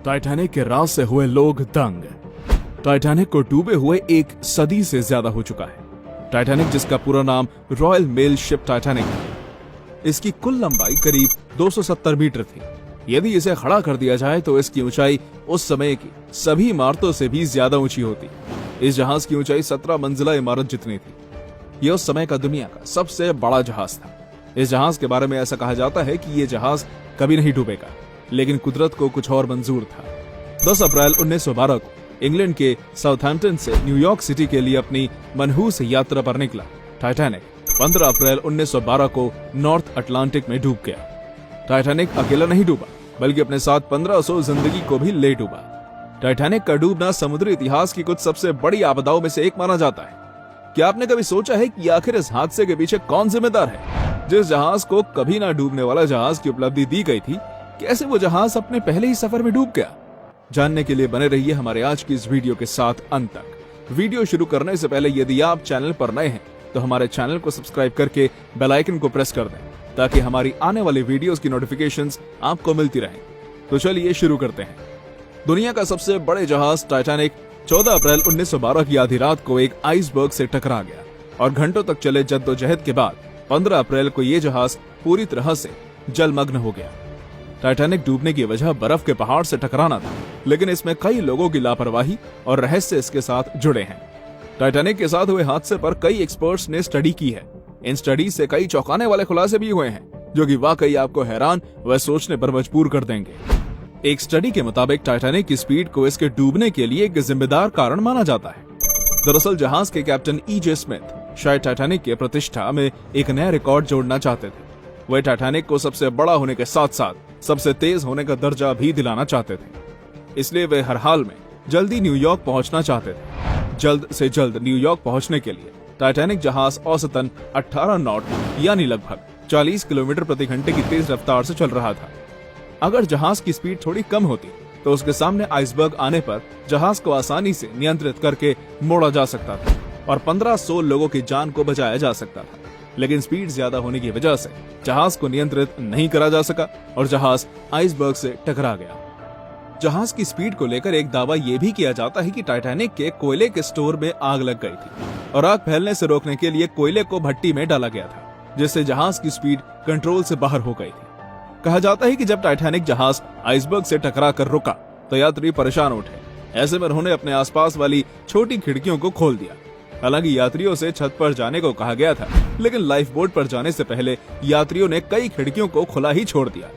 Titanic के राज से हुए लोग दंग। टाइटैनिक को डूबे हुए एक सदी से ज्यादा हो चुका है। टाइटैनिक, जिसका पूरा नाम रॉयल मेल शिप टाइटैनिक है, इसकी कुल लंबाई करीब 270 मीटर थी। यदि इसे खड़ा कर दिया जाए तो इसकी ऊंचाई उस समय की सभी इमारतों से भी ज्यादा ऊंची होती। इस जहाज की ऊंचाई 17 मंजिला इमारत जितनी थी। यह उस समय का दुनिया का सबसे बड़ा जहाज था। इस जहाज के बारे में ऐसा कहा जाता है कि यह जहाज कभी नहीं डूबेगा, लेकिन कुदरत को कुछ और मंजूर था। 10 अप्रैल 1912 को इंग्लैंड के साउथहैम्पटन से न्यूयॉर्क सिटी के लिए अपनी मनहूस यात्रा पर निकला टाइटैनिक 15 अप्रैल 1912 को नॉर्थ अटलांटिक में डूब गया। टाइटैनिक अकेला नहीं डूबा, बल्कि अपने साथ 1500 जिंदगी को भी ले डूबा। टाइटैनिक का डूबना समुद्री इतिहास की कुछ सबसे बड़ी आपदाओं में से एक माना जाता है। क्या आपने कभी सोचा है कि आखिर इस हादसे के पीछे कौन जिम्मेदार है? जिस जहाज को कभी ना डूबने वाला जहाज की उपलब्धि दी गई थी, कैसे वो जहाज अपने पहले ही सफर में डूब गया? जानने के लिए बने रहिए हमारे आज की इस वीडियो के साथ अंत तक। वीडियो शुरू करने से पहले यदि आप चैनल पर नए हैं तो हमारे चैनल को सब्सक्राइब करके बेल आइकन को प्रेस कर दें, ताकि हमारी आने वाली वीडियोस की नोटिफिकेशंस आपको मिलती रहें। तो चलिए शुरू करते हैं। दुनिया का सबसे बड़े जहाज टाइटैनिक 14 अप्रैल 1912 की आधी रात को एक आइसबर्ग से टकरा गया और घंटों तक चले जद्दोजहद के बाद 15 अप्रैल को यह जहाज पूरी तरह से जलमग्न हो गया। टाइटैनिक डूबने की वजह बर्फ के पहाड़ से टकराना था, लेकिन इसमें कई लोगों की लापरवाही और रहस्य इसके साथ जुड़े हैं। टाइटैनिक के साथ हुए हादसे पर कई एक्सपर्ट्स ने स्टडी की है। इन स्टडीज से कई चौंकाने वाले खुलासे भी हुए हैं, जो कि वाकई आपको हैरान व सोचने पर मजबूर कर देंगे। एक स्टडी के मुताबिक टाइटैनिक की स्पीड को इसके डूबने के लिए एक जिम्मेदार कारण माना जाता है। दरअसल जहाज के कैप्टन E.J. स्मिथ शायद टाइटैनिक के प्रतिष्ठा में एक नया रिकॉर्ड जोड़ना चाहते थे। वे टाइटैनिक को सबसे बड़ा होने के साथ साथ सबसे तेज होने का दर्जा भी दिलाना चाहते थे। इसलिए वे हर हाल में जल्दी न्यूयॉर्क पहुंचना चाहते थे। जल्द से जल्द न्यूयॉर्क पहुंचने के लिए टाइटैनिक जहाज औसतन 18 नॉट यानी लगभग 40 किलोमीटर प्रति घंटे की तेज रफ्तार से चल रहा था। अगर जहाज की स्पीड थोड़ी कम होती तो उसके सामने आइसबर्ग आने पर जहाज को आसानी से नियंत्रित करके मोड़ा जा सकता था और 1500 लोगों की जान को बचाया जा सकता था। लेकिन स्पीड ज्यादा होने की वजह से जहाज को नियंत्रित नहीं करा जा सका और जहाज आइसबर्ग से टकरा गया। जहाज की स्पीड को लेकर एक दावा यह भी किया जाता है कि टाइटैनिक के कोयले के स्टोर में आग लग गई थी और आग फैलने से रोकने के लिए कोयले को भट्टी में डाला गया था, जिससे जहाज की स्पीड कंट्रोल से बाहर हो गई थी। कहा जाता है कि जब टाइटैनिक जहाज आइसबर्ग से टकरा कर रुका तो यात्री परेशान उठे। ऐसे में उन्होंने अपने आसपास वाली छोटी खिड़कियों को खोल दिया। हालांकि यात्रियों से छत पर जाने को कहा गया था, लेकिन लाइफ बोट पर जाने से पहले यात्रियों ने कई खिड़कियों को खुला ही छोड़ दिया।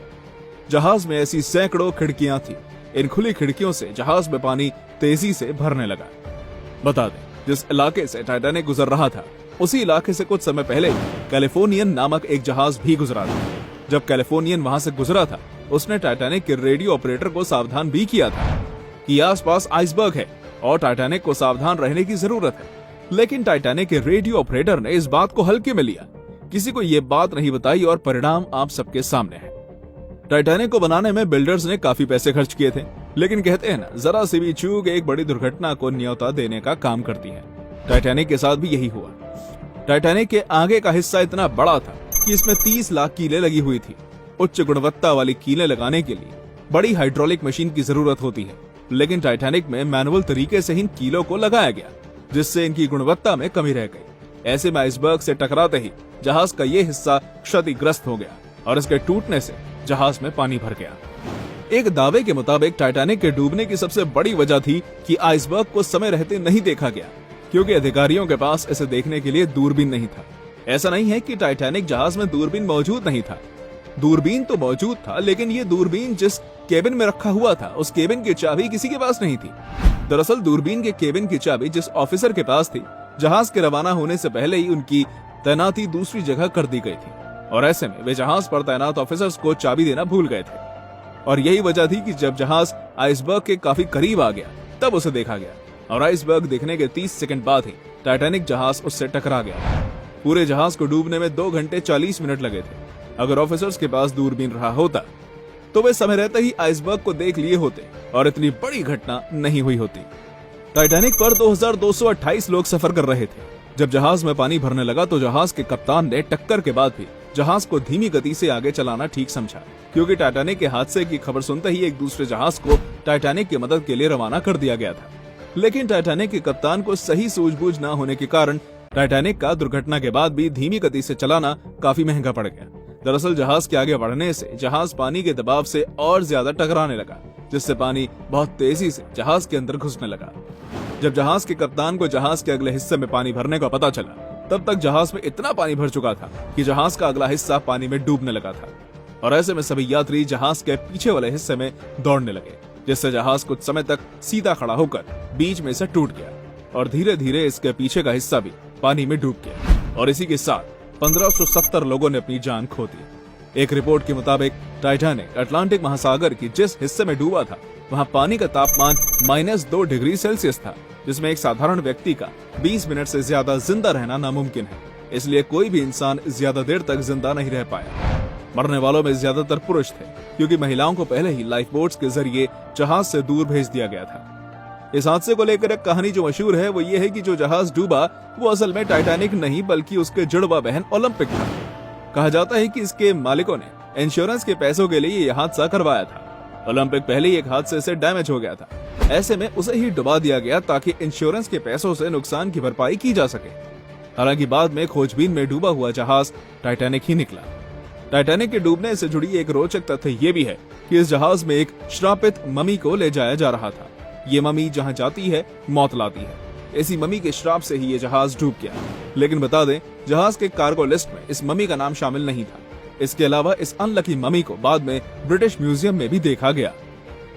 जहाज में ऐसी सैकड़ों खिड़कियां थी। इन खुली खिड़कियों से जहाज में पानी तेजी से भरने लगा। बता दें, जिस इलाके से टाइटैनिक गुजर रहा था, उसी इलाके से कुछ समय पहले कैलिफोर्नियन नामक एक जहाज भी गुजरा था। जब कैलिफोर्नियन वहां से गुजरा था, उसने टाइटैनिक के रेडियो ऑपरेटर को सावधान भी किया था कि आसपास आइसबर्ग है और टाइटैनिक को सावधान रहने की जरूरत है। लेकिन टाइटैनिक के रेडियो ऑपरेटर ने इस बात को हल्के में लिया, किसी को ये बात नहीं बताई और परिणाम आप सबके सामने है। टाइटैनिक को बनाने में बिल्डर्स ने काफी पैसे खर्च किए थे, लेकिन कहते हैं ना, जरा सी भी चूक एक बड़ी दुर्घटना को न्योता देने का काम करती है। टाइटैनिक के साथ भी यही हुआ। टाइटैनिक के आगे का हिस्सा इतना बड़ा था कि इसमें 30 लाख कीलें लगी हुई थी। उच्च गुणवत्ता वाली कीलें लगाने के लिए बड़ी हाइड्रोलिक मशीन की जरूरत होती है, लेकिन टाइटैनिक में मैनुअल तरीके से इन कीलों को लगाया गया, जिससे इनकी गुणवत्ता में कमी रह गई। ऐसे में आइसबर्ग से टकराते ही जहाज का ये हिस्सा क्षतिग्रस्त हो गया और इसके टूटने से जहाज में पानी भर गया। एक दावे के मुताबिक टाइटैनिक के डूबने की सबसे बड़ी वजह थी कि आइसबर्ग को समय रहते नहीं देखा गया, क्योंकि अधिकारियों के पास इसे देखने के लिए दूरबीन नहीं था। ऐसा नहीं है कि टाइटैनिक जहाज में दूरबीन मौजूद नहीं था। दूरबीन तो मौजूद था, लेकिन ये दूरबीन जिस केबिन में रखा हुआ था, उस केबिन की चाबी किसी के पास नहीं थी। दरअसल दूरबीन के केबिन की चाबी जिस ऑफिसर के पास थी, जहाज के रवाना होने से पहले ही उनकी तैनाती दूसरी जगह कर दी गई थी और ऐसे में वे जहाज पर तैनात ऑफिसर्स को चाबी देना भूल गए थे। और यही वजह थी कि जब जहाज आइसबर्ग के काफी करीब आ गया, तब उसे देखा गया और आइसबर्ग देखने के 30 सेकंड बाद ही टाइटैनिक जहाज उससे टकरा गया। पूरे जहाज को डूबने में 2 घंटे 40 मिनट लगे थे। अगर ऑफिसर्स के पास दूरबीन रहा होता तो वे समय रहते ही आइसबर्ग को देख लिए होते और इतनी बड़ी घटना नहीं हुई होती। टाइटैनिक पर 2228 लोग सफर कर रहे थे। जब जहाज में पानी भरने लगा तो जहाज के कप्तान ने टक्कर के बाद भी जहाज को धीमी गति से आगे चलाना ठीक समझा, क्योंकि टाइटैनिक के हादसे की खबर सुनते ही एक दूसरे जहाज को टाइटैनिक की मदद के लिए रवाना कर दिया गया था। लेकिन टाइटैनिक के कप्तान को सही सूझबूझ न होने के कारण टाइटैनिक का दुर्घटना के बाद भी धीमी गति से चलाना काफी महंगा पड़ गया। दरअसल जहाज के आगे बढ़ने से जहाज पानी के दबाव से और ज्यादा टकराने लगा, जिससे पानी बहुत तेजी से जहाज के अंदर घुसने लगा। जब जहाज के कप्तान को जहाज के अगले हिस्से में पानी भरने का पता चला, तब तक जहाज में इतना पानी भर चुका था कि जहाज का अगला हिस्सा पानी में डूबने लगा था। और ऐसे में सभी यात्री जहाज के पीछे वाले हिस्से में दौड़ने लगे, जिससे जहाज कुछ समय तक सीधा खड़ा होकर बीच में से टूट गया और धीरे धीरे इसके पीछे का हिस्सा भी पानी में डूब गया। और इसी के साथ 1570 लोगों ने अपनी जान खो दी। एक रिपोर्ट के मुताबिक टाइटैनिक अटलांटिक महासागर की जिस हिस्से में डूबा था, वहाँ पानी का तापमान -2 डिग्री सेल्सियस था, जिसमें एक साधारण व्यक्ति का 20 मिनट से ज्यादा जिंदा रहना नामुमकिन है। इसलिए कोई भी इंसान ज्यादा देर तक जिंदा नहीं रह पाया। मरने वालों में ज्यादातर पुरुष थे, क्योंकि महिलाओं को पहले ही लाइफ बोट्स के जरिए जहाज से दूर भेज दिया गया था। इस हादसे को लेकर एक कहानी जो मशहूर है वो ये है कि जो जहाज डूबा वो असल में टाइटैनिक नहीं बल्कि उसके जुड़वा बहन ओलंपिक था। कहा जाता है कि इसके मालिकों ने इंश्योरेंस के पैसों के लिए यह हादसा करवाया था। ओलंपिक पहले ही एक हादसे से डैमेज हो गया था, ऐसे में उसे ही डुबा दिया गया ताकि इंश्योरेंस के पैसों से नुकसान की भरपाई की जा सके। हालांकि बाद में खोजबीन में डूबा हुआ जहाज टाइटैनिक ही निकला। टाइटैनिक के डूबने से जुड़ी एक रोचक तथ्य ये भी है कि इस जहाज में एक श्रापित मम्मी को ले जाया जा रहा था। ये मम्मी जहां जाती है मौत लाती है। इसी मम्मी के श्राप से ही ये जहाज डूब गया। लेकिन बता दें, जहाज के कार्गो लिस्ट में इस मम्मी का नाम शामिल नहीं था। इसके अलावा इस अनलकी मम्मी को बाद में ब्रिटिश म्यूजियम में भी देखा गया।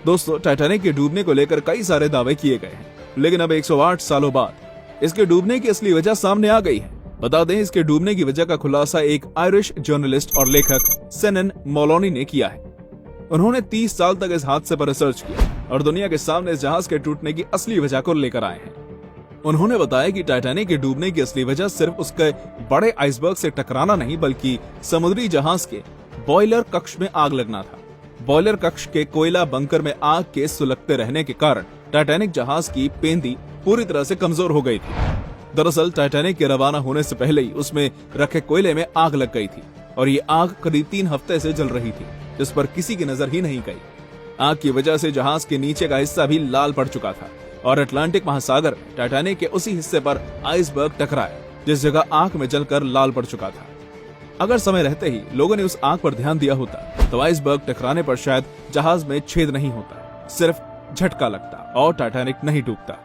दोस्तों, टाइटैनिक के डूबने को लेकर कई सारे दावे किए गए हैं, लेकिन अब 108 सालों बाद इसके डूबने की असली वजह सामने आ गई है। बता दें, इसके डूबने की वजह का खुलासा एक आयरिश जर्नलिस्ट और लेखक सेनन मोलोनी ने किया है। उन्होंने 30 साल तक इस हादसे पर रिसर्च किया और दुनिया के सामने इस जहाज के टूटने की असली वजह को लेकर आए हैं। उन्होंने बताया कि टाइटैनिक के डूबने की असली वजह सिर्फ उसके बड़े आइसबर्ग से टकराना नहीं बल्कि समुद्री जहाज के बॉयलर कक्ष में आग लगना था। बॉयलर कक्ष के कोयला बंकर में आग के सुलगते रहने के कारण टाइटैनिक जहाज की पेंदी पूरी तरह से कमजोर हो गई थी। दरअसल टाइटैनिक के रवाना होने से पहले ही उसमें रखे कोयले में आग लग गई थी और ये आग करीब 3 हफ्ते से जल रही थी, जिस पर किसी की नजर ही नहीं गई। आग की वजह से जहाज के नीचे का हिस्सा भी लाल पड़ चुका था और अटलांटिक महासागर में टाइटैनिक के उसी हिस्से पर आइसबर्ग टकराया, जिस जगह आग में जलकर लाल पड़ चुका था। अगर समय रहते ही लोगों ने उस आग पर ध्यान दिया होता तो आइसबर्ग टकराने पर शायद जहाज में छेद नहीं होता, सिर्फ झटका लगता और टाइटैनिक नहीं डूबता।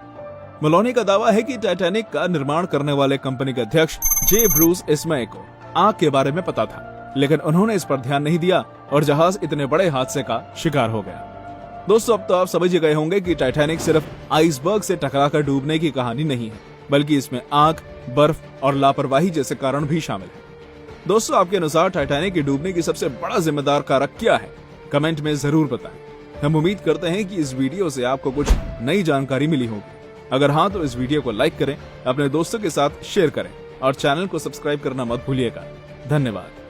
मोलोनी का दावा है कि टाइटैनिक का निर्माण करने वाले कंपनी के अध्यक्ष जे ब्रूस इस्मय को आग के बारे में पता था, लेकिन उन्होंने इस पर ध्यान नहीं दिया और जहाज इतने बड़े हादसे का शिकार हो गया। दोस्तों, अब तो आप समझ गए होंगे कि टाइटैनिक सिर्फ आइसबर्ग से टकराकर डूबने की कहानी नहीं है, बल्कि इसमें आग, बर्फ और लापरवाही जैसे कारण भी शामिल है। दोस्तों, आपके अनुसार टाइटैनिक के डूबने की सबसे बड़ा जिम्मेदार कारक क्या है? कमेंट में जरूर बताएं। हम उम्मीद करते हैं कि इस वीडियो से आपको कुछ नई जानकारी मिली होगी। अगर हाँ, तो इस वीडियो को लाइक करें, अपने दोस्तों के साथ शेयर करें और चैनल को सब्सक्राइब करना मत भूलिएगा। धन्यवाद।